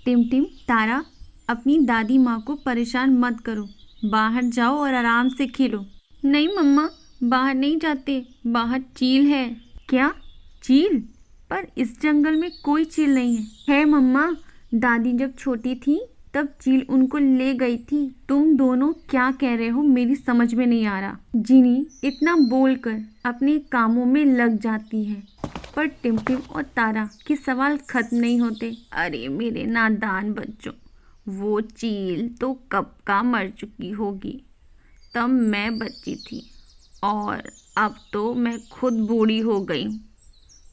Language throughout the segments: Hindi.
टिम तारा, अपनी दादी माँ को परेशान मत करो, बाहर जाओ और आराम से खेलो। नहीं मम्मा, बाहर नहीं जाते, बाहर चील है। क्या? चील? पर इस जंगल में कोई चील नहीं है मम्मा, दादी जब छोटी थी तब चील उनको ले गई थी। तुम दोनों क्या कह रहे हो, मेरी समझ में नहीं आ रहा। जिनी इतना बोलकर अपने कामों में लग जाती है, पर टिम और तारा के सवाल खत्म नहीं होते। अरे मेरे नादान बच्चों, वो चील तो कब का मर चुकी होगी, तब मैं बच्ची थी और अब तो मैं खुद बूढ़ी हो गई हूँ,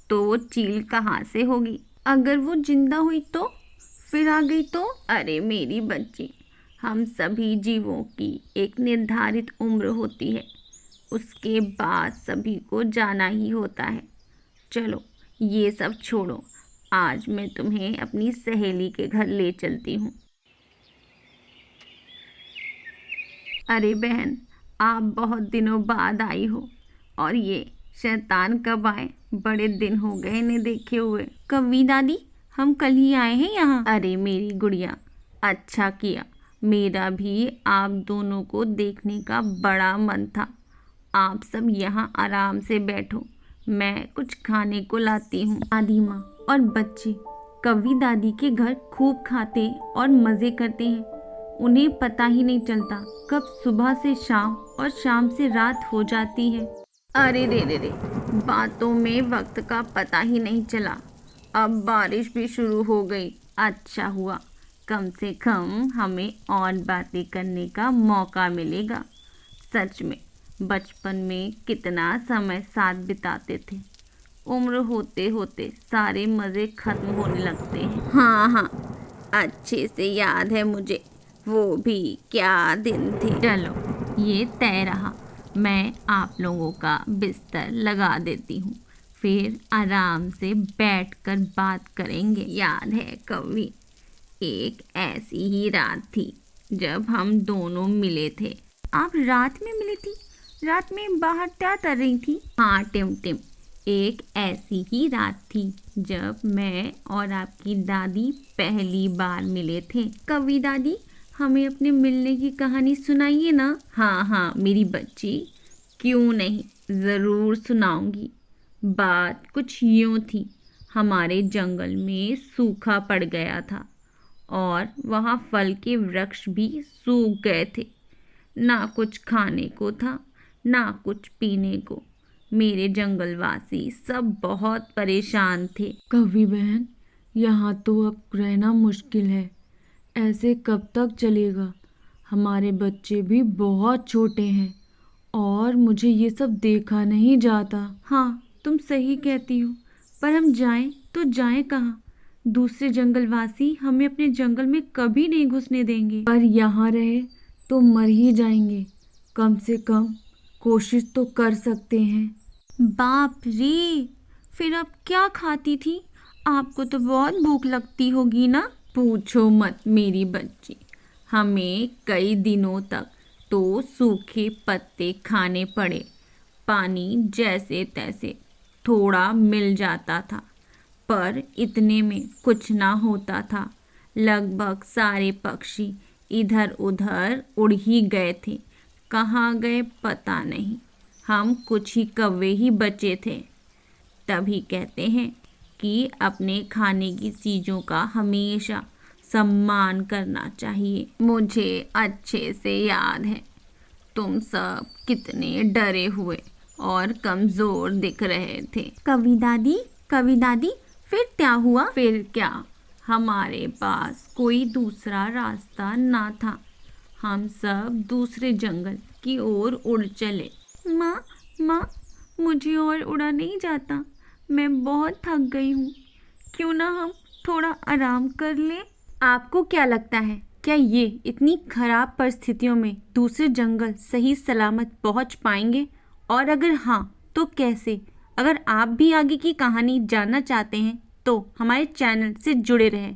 तो वो चील कहाँ से होगी? अगर वो जिंदा हुई तो फिर आ गई तो? अरे मेरी बच्ची, हम सभी जीवों की एक निर्धारित उम्र होती है, उसके बाद सभी को जाना ही होता है। चलो ये सब छोड़ो, आज मैं तुम्हें अपनी सहेली के घर ले चलती हूँ। अरे बहन, आप बहुत दिनों बाद आई हो, और ये शैतान कब आए? बड़े दिन हो गए इन्हें देखे हुए। कभी दादी, हम कल ही आए हैं यहाँ। अरे मेरी गुड़िया, अच्छा किया, मेरा भी आप दोनों को देखने का बड़ा मन था। आप सब यहाँ आराम से बैठो, मैं कुछ खाने को लाती हूँ। दादी माँ और बच्चे कवि दादी के घर खूब खाते और मज़े करते हैं। उन्हें पता ही नहीं चलता कब सुबह से शाम और शाम से रात हो जाती है। अरे रे, बातों में वक्त का पता ही नहीं चला। अब बारिश भी शुरू हो गई। अच्छा हुआ, कम से कम हमें और बातें करने का मौका मिलेगा। सच में बचपन में कितना समय साथ बिताते थे, उम्र होते होते सारे मज़े खत्म होने लगते हैं। हाँ, अच्छे से याद है मुझे, वो भी क्या दिन थे। चलो ये तय रहा, मैं आप लोगों का बिस्तर लगा देती हूँ, फिर आराम से बैठकर बात करेंगे। याद है कवि, एक ऐसी ही रात थी जब हम दोनों मिले थे। आप रात में मिली थी? रात में बाहर क्या कर रही थी? हाँ टिम, एक ऐसी ही रात थी जब मैं और आपकी दादी पहली बार मिले थे। कवि दादी, हमें अपने मिलने की कहानी सुनाइए ना। हाँ मेरी बच्ची, क्यों नहीं, ज़रूर सुनाऊंगी। बात कुछ यूँ थी, हमारे जंगल में सूखा पड़ गया था और वहाँ फल के वृक्ष भी सूख गए थे। ना कुछ खाने को था, ना कुछ पीने को। मेरे जंगलवासी सब बहुत परेशान थे। कवि बहन, यहाँ तो अब रहना मुश्किल है। ऐसे कब तक चलेगा? हमारे बच्चे भी बहुत छोटे हैं और मुझे ये सब देखा नहीं जाता। हाँ तुम सही कहती हो, पर हम जाएं तो जाएं कहाँ? दूसरे जंगलवासी हमें अपने जंगल में कभी नहीं घुसने देंगे। पर यहाँ रहे तो मर ही जाएंगे। कम से कम कोशिश तो कर सकते हैं। बाप रे, फिर आप क्या खाती थी? आपको तो बहुत भूख लगती होगी ना? पूछो मत मेरी बच्ची, हमें कई दिनों तक तो सूखे पत्ते खाने पड़े। पानी जैसे तैसे थोड़ा मिल जाता था, पर इतने में कुछ ना होता था। लगभग सारे पक्षी इधर उधर उड़ ही गए थे, कहाँ गए पता नहीं। हम कुछ ही कौवे ही बचे थे। तभी कहते हैं कि अपने खाने की चीज़ों का हमेशा सम्मान करना चाहिए। मुझे अच्छे से याद है, तुम सब कितने डरे हुए और कमज़ोर दिख रहे थे। कवि दादी, फिर क्या हुआ? फिर क्या, हमारे पास कोई दूसरा रास्ता ना था। हम सब दूसरे जंगल की ओर उड़ चले। माँ, मुझे और उड़ा नहीं जाता, मैं बहुत थक गई हूँ। क्यों ना हम थोड़ा आराम कर लें? आपको क्या लगता है, क्या ये इतनी खराब परिस्थितियों में दूसरे जंगल सही सलामत पहुँच पाएंगे? और अगर हाँ तो कैसे? अगर आप भी आगे की कहानी जानना चाहते हैं तो हमारे चैनल से जुड़े रहें।